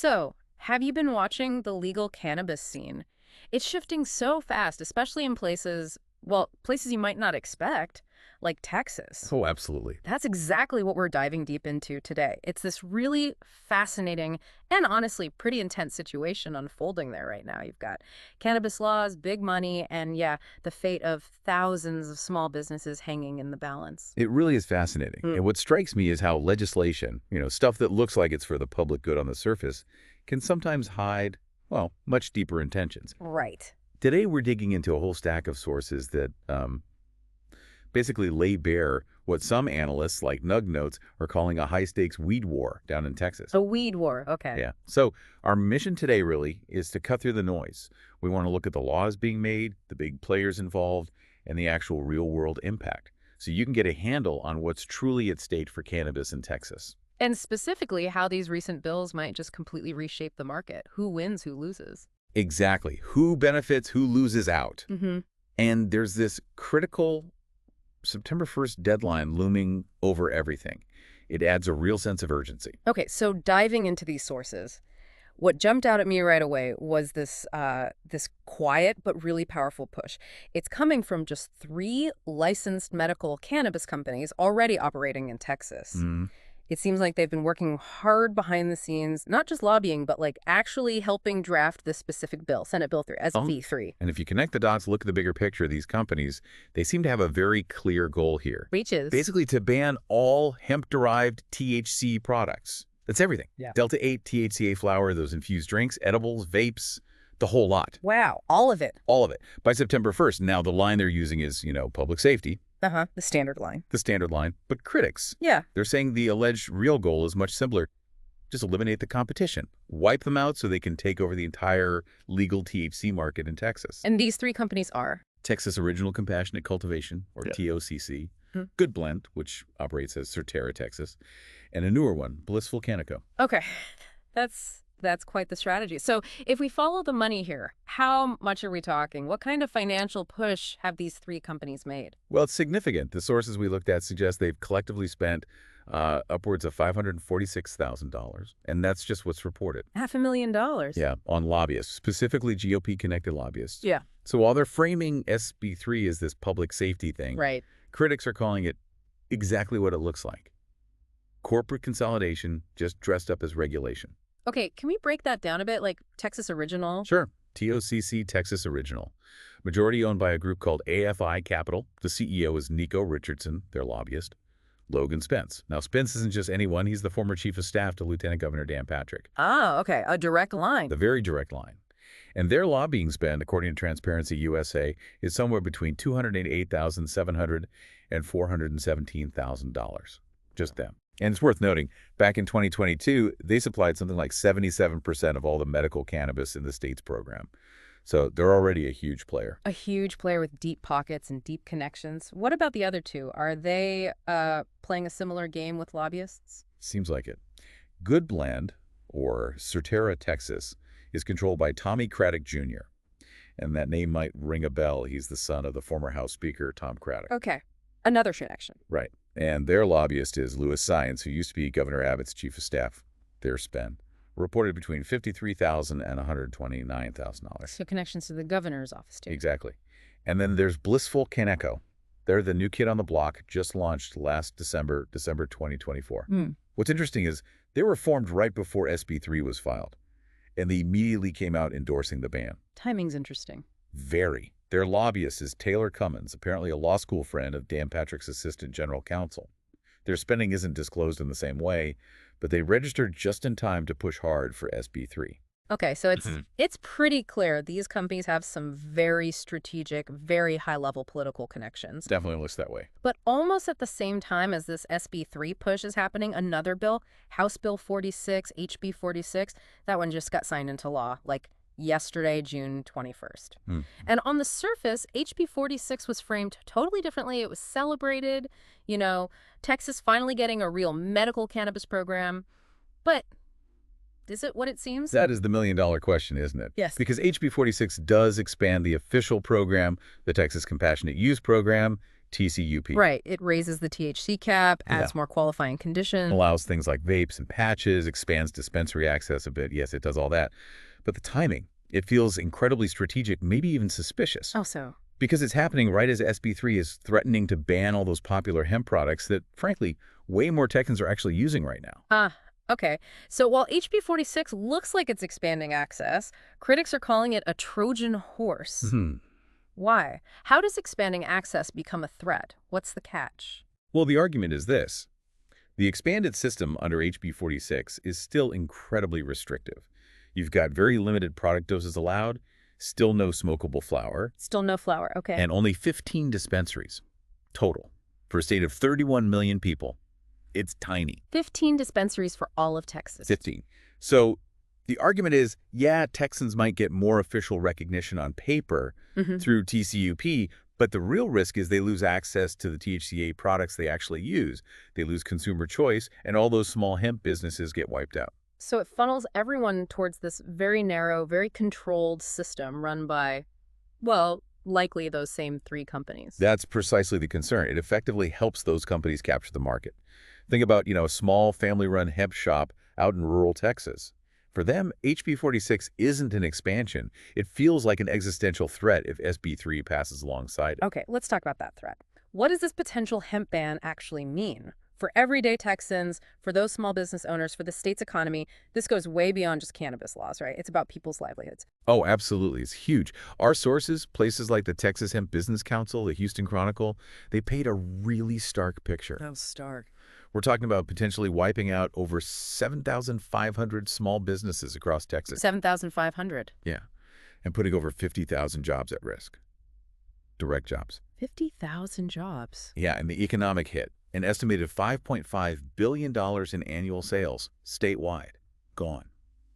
So, have you been watching the legal cannabis scene? It's shifting so fast, especially in places, well, places you might not expect, like Texas. Oh, absolutely. That's exactly what we're diving deep into today. It's this really fascinating and honestly pretty intense situation unfolding there right now. You've got cannabis laws, big money, and yeah, the fate of thousands of small businesses hanging in the balance. It really is fascinating. Mm. And what strikes me is how legislation, stuff that looks like it's for the public good on the surface, can sometimes hide, well, much deeper intentions. Right. Today, we're digging into a whole stack of sources that basically lay bare what some analysts, like Nug Notes, are calling a high-stakes weed war down in Texas. A weed war. Okay. Yeah. So our mission today really is to cut through the noise. We want to look at the laws being made, the big players involved, and the actual real-world impact, so you can get a handle on what's truly at stake for cannabis in Texas. And specifically, how these recent bills might just completely reshape the market. Who wins, who loses. Exactly. Who benefits, who loses out. Mm-hmm. And there's this critical September 1st deadline looming over everything. It adds a real sense of urgency. Okay, so diving into these sources, what jumped out at me right away was this quiet but really powerful push. It's coming from just 3 licensed medical cannabis companies already operating in Texas. Mm. It seems like they've been working hard behind the scenes, not just lobbying, but like actually helping draft this specific bill, Senate Bill 3, SB 3. And if you connect the dots, look at the bigger picture of these companies, they seem to have a very clear goal here. Reaches. Basically to ban all hemp-derived THC products. That's everything. Yeah. Delta-8, THCA flower, those infused drinks, edibles, vapes, the whole lot. Wow, all of it. All of it. By September 1st. Now, the line they're using is, public safety, Uh-huh, the standard line. the standard line. But critics, Yeah. they're saying the alleged real goal is much simpler. Just eliminate the competition. Wipe them out so they can take over the entire legal THC market in Texas. And these 3 companies are? Texas Original Compassionate Cultivation, or TOCC. Hmm. Good Blend, which operates as Certera, Texas. And a newer one, Blissful Canico. Okay, that's quite the strategy. So if we follow the money here, how much are we talking? What kind of financial push have these 3 companies made? Well, it's significant. The sources we looked at suggest they've collectively spent upwards of $546,000, and that's just what's reported. $500,000. Yeah, on lobbyists, specifically GOP-connected lobbyists. Yeah. So while they're framing SB3 as this public safety thing, Right. critics are calling it exactly what it looks like. Corporate consolidation just dressed up as regulation. Okay, can we break that down a bit, like Texas Original? Sure. TOCC Texas Original. Majority owned by a group called AFI Capital. The CEO is Nico Richardson, their lobbyist. Logan Spence. Now, Spence isn't just anyone. He's the former chief of staff to Lieutenant Governor Dan Patrick. Ah, okay, a direct line. The very direct line. And their lobbying spend, according to Transparency USA, is somewhere between $208,700 and $417,000. Just them. And it's worth noting, back in 2022, they supplied something like 77% of all the medical cannabis in the state's program. So they're already a huge player. A huge player with deep pockets and deep connections. What about the other 2? Are they playing a similar game with lobbyists? Seems like it. Good Blend, or Certera, Texas, is controlled by Tommy Craddock Jr. And that name might ring a bell. He's the son of the former House Speaker, Tom Craddock. Okay, another connection. Right. And their lobbyist is Louis Science, who used to be Governor Abbott's chief of staff. Their spend reported between $53,000 and $129,000. So connections to the governor's office, too. Exactly. And then there's Blissful Canico. They're the new kid on the block, just launched last December 2024. Mm. What's interesting is they were formed right before SB3 was filed, and they immediately came out endorsing the ban. Timing's interesting. Very. Their lobbyist is Taylor Cummins, apparently a law school friend of Dan Patrick's assistant general counsel. Their spending isn't disclosed in the same way, but they registered just in time to push hard for SB3. Okay, so it's pretty clear these companies have some very strategic, very high-level political connections. Definitely looks that way. But almost at the same time as this SB3 push is happening, another bill, House Bill 46, HB 46, that one just got signed into law, like yesterday, June 21st. And on the surface, HB 46 was framed totally differently. It was celebrated, Texas finally getting a real medical cannabis program. But is it what it seems? That is the million-dollar question, isn't it? Yes. Because HB 46 does expand the official program, the Texas Compassionate Use Program, TCUP. Right. It raises the THC cap, adds more qualifying conditions. Allows things like vapes and patches, expands dispensary access a bit. Yes, it does all that. But the timing, it feels incredibly strategic, maybe even suspicious. Oh, so? Because it's happening right as SB3 is threatening to ban all those popular hemp products that, frankly, way more Texans are actually using right now. Okay. So while HB 46 looks like it's expanding access, critics are calling it a Trojan horse. Why? How does expanding access become a threat? What's the catch? Well, the argument is this. The expanded system under HB 46 is still incredibly restrictive. You've got very limited product doses allowed, still no smokable flower. Still no flower, okay. And only 15 dispensaries total for a state of 31 million people. It's tiny. 15 dispensaries for all of Texas. 15. So the argument is, yeah, Texans might get more official recognition on paper through TCUP, but the real risk is they lose access to the THCA products they actually use. They lose consumer choice, and all those small hemp businesses get wiped out. So it funnels everyone towards this very narrow, very controlled system run by, well, likely those same 3 companies. That's precisely the concern. It effectively helps those companies capture the market. Think about, a small family-run hemp shop out in rural Texas. For them, HB 46 isn't an expansion. It feels like an existential threat if SB 3 passes alongside it. Okay, let's talk about that threat. What does this potential hemp ban actually mean? For everyday Texans, for those small business owners, for the state's economy, this goes way beyond just cannabis laws, right? It's about people's livelihoods. Oh, absolutely. It's huge. Our sources, places like the Texas Hemp Business Council, the Houston Chronicle, they paint a really stark picture. How stark? We're talking about potentially wiping out over 7,500 small businesses across Texas. 7,500? Yeah. And putting over 50,000 jobs at risk. Direct jobs. 50,000 jobs? Yeah, and the economic hit. An estimated $5.5 billion in annual sales statewide. Gone.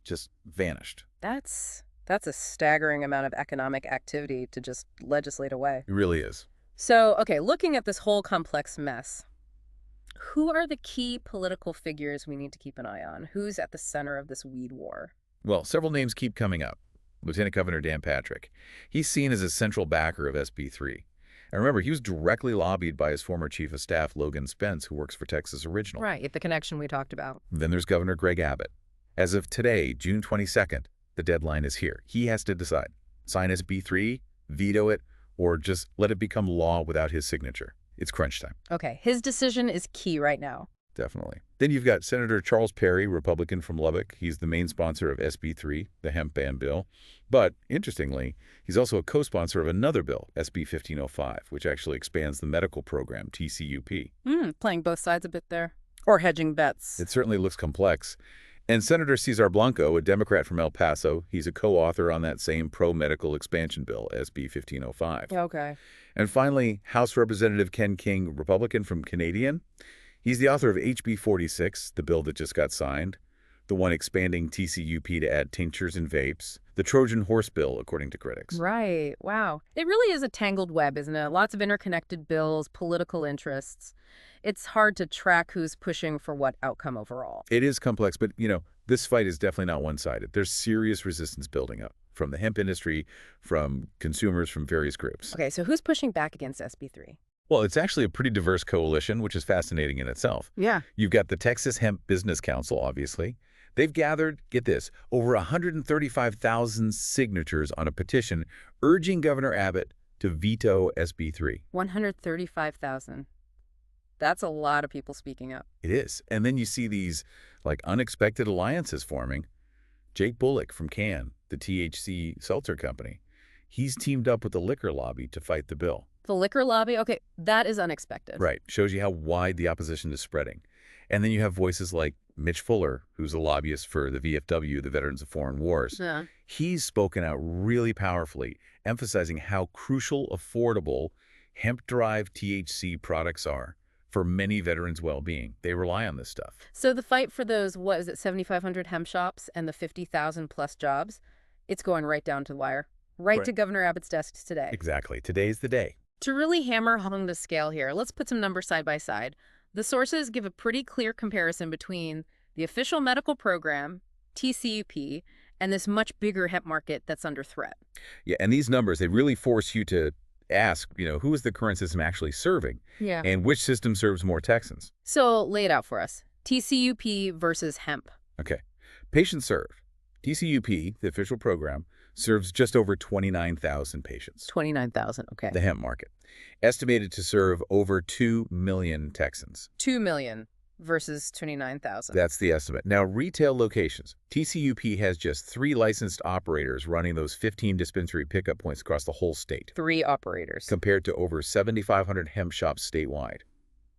Just vanished. That's a staggering amount of economic activity to just legislate away. It really is. So, okay, looking at this whole complex mess, who are the key political figures we need to keep an eye on? Who's at the center of this weed war? Well, several names keep coming up. Lieutenant Governor Dan Patrick. He's seen as a central backer of SB 3. And remember, he was directly lobbied by his former chief of staff, Logan Spence, who works for Texas Original. Right, the connection we talked about. Then there's Governor Greg Abbott. As of today, June 22nd, the deadline is here. He has to decide. Sign SB 3, veto it, or just let it become law without his signature. It's crunch time. Okay, his decision is key right now. Definitely. Then you've got Senator Charles Perry, Republican from Lubbock. He's the main sponsor of SB 3, the hemp ban bill. But, interestingly, he's also a co-sponsor of another bill, SB 1505, which actually expands the medical program, TCUP. Playing both sides a bit there. Or hedging bets. It certainly looks complex. And Senator Cesar Blanco, a Democrat from El Paso, he's a co-author on that same pro-medical expansion bill, SB 1505. Okay. And finally, House Representative Ken King, Republican from Canadian. He's the author of HB 46, the bill that just got signed, the one expanding TCUP to add tinctures and vapes, the Trojan horse bill, according to critics. Right. Wow. It really is a tangled web, isn't it? Lots of interconnected bills, political interests. It's hard to track who's pushing for what outcome overall. It is complex, but, this fight is definitely not one-sided. There's serious resistance building up from the hemp industry, from consumers, from various groups. Okay, so who's pushing back against SB 3? Well, it's actually a pretty diverse coalition, which is fascinating in itself. Yeah. You've got the Texas Hemp Business Council, obviously. They've gathered, get this, over 135,000 signatures on a petition urging Governor Abbott to veto SB 3. 135,000. That's a lot of people speaking up. It is. And then you see these, unexpected alliances forming. Jake Bullock from Cann, the THC seltzer company, he's teamed up with the liquor lobby to fight the bill. The liquor lobby? Okay, that is unexpected. Right. Shows you how wide the opposition is spreading. And then you have voices like Mitch Fuller, who's a lobbyist for the VFW, the Veterans of Foreign Wars. Yeah. He's spoken out really powerfully, emphasizing how crucial, affordable hemp-derived THC products are for many veterans' well-being. They rely on this stuff. So the fight for those, 7,500 hemp shops and the 50,000 plus jobs, it's going right down to the wire, right to Governor Abbott's desk today. Exactly. Today's the day. To really hammer home the scale here, let's put some numbers side by side. The sources give a pretty clear comparison between the official medical program, TCUP, and this much bigger hemp market that's under threat. Yeah, and these numbers, they really force you to ask, who is the current system actually serving? Yeah. And which system serves more Texans? So lay it out for us. TCUP versus hemp. Okay. Patients served. TCUP, the official program, serves just over 29,000 patients. 29,000, okay. The hemp market, estimated to serve over 2 million Texans. 2 million versus 29,000. That's the estimate. Now, retail locations. TCUP has just 3 licensed operators running those 15 dispensary pickup points across the whole state. 3 operators. Compared to over 7,500 hemp shops statewide.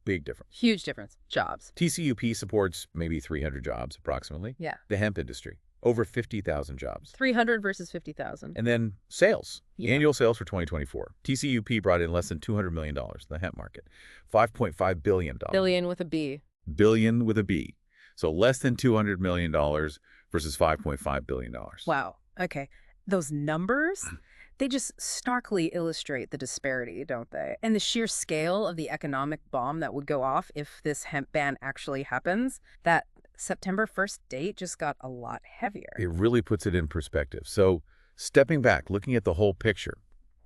Big difference. Huge difference. Jobs. TCUP supports maybe 300 jobs, approximately. Yeah. The hemp industry, over 50,000 jobs. 300 versus 50,000. And then sales. Yeah. Annual sales for 2024. TCUP brought in less than $200 million, the hemp market. $5.5 billion. Billion with a B. Billion with a B. So less than $200 million versus $5.5 billion. Wow. Okay. Those numbers, they just starkly illustrate the disparity, don't they? And the sheer scale of the economic bomb that would go off if this hemp ban actually happens. That September 1st date just got a lot heavier. It really puts it in perspective. So stepping back, looking at the whole picture,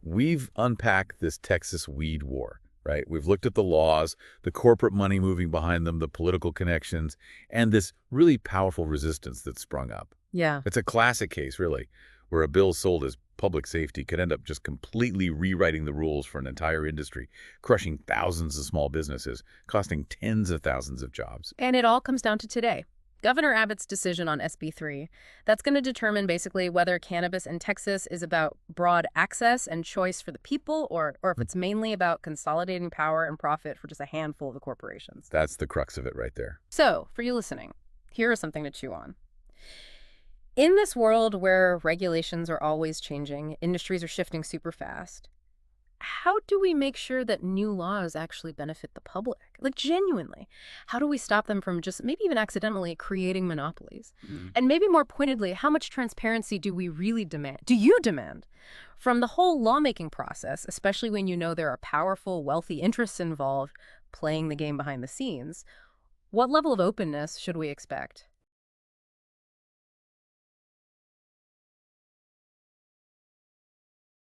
we've unpacked this Texas weed war, right? We've looked at the laws, the corporate money moving behind them, the political connections, and this really powerful resistance that sprung up. Yeah. It's a classic case, really, where a bill sold as public safety could end up just completely rewriting the rules for an entire industry, crushing thousands of small businesses, costing tens of thousands of jobs. And it all comes down to today. Governor Abbott's decision on SB 3. That's going to determine basically whether cannabis in Texas is about broad access and choice for the people or if it's mainly about consolidating power and profit for just a handful of the corporations. That's the crux of it right there. So, for you listening, here is something to chew on. In this world where regulations are always changing, industries are shifting super fast, how do we make sure that new laws actually benefit the public? Like, genuinely. How do we stop them from just maybe even accidentally creating monopolies? And maybe more pointedly, how much transparency do we really demand? Do you demand? From the whole lawmaking process, especially when you know there are powerful, wealthy interests involved playing the game behind the scenes, what level of openness should we expect?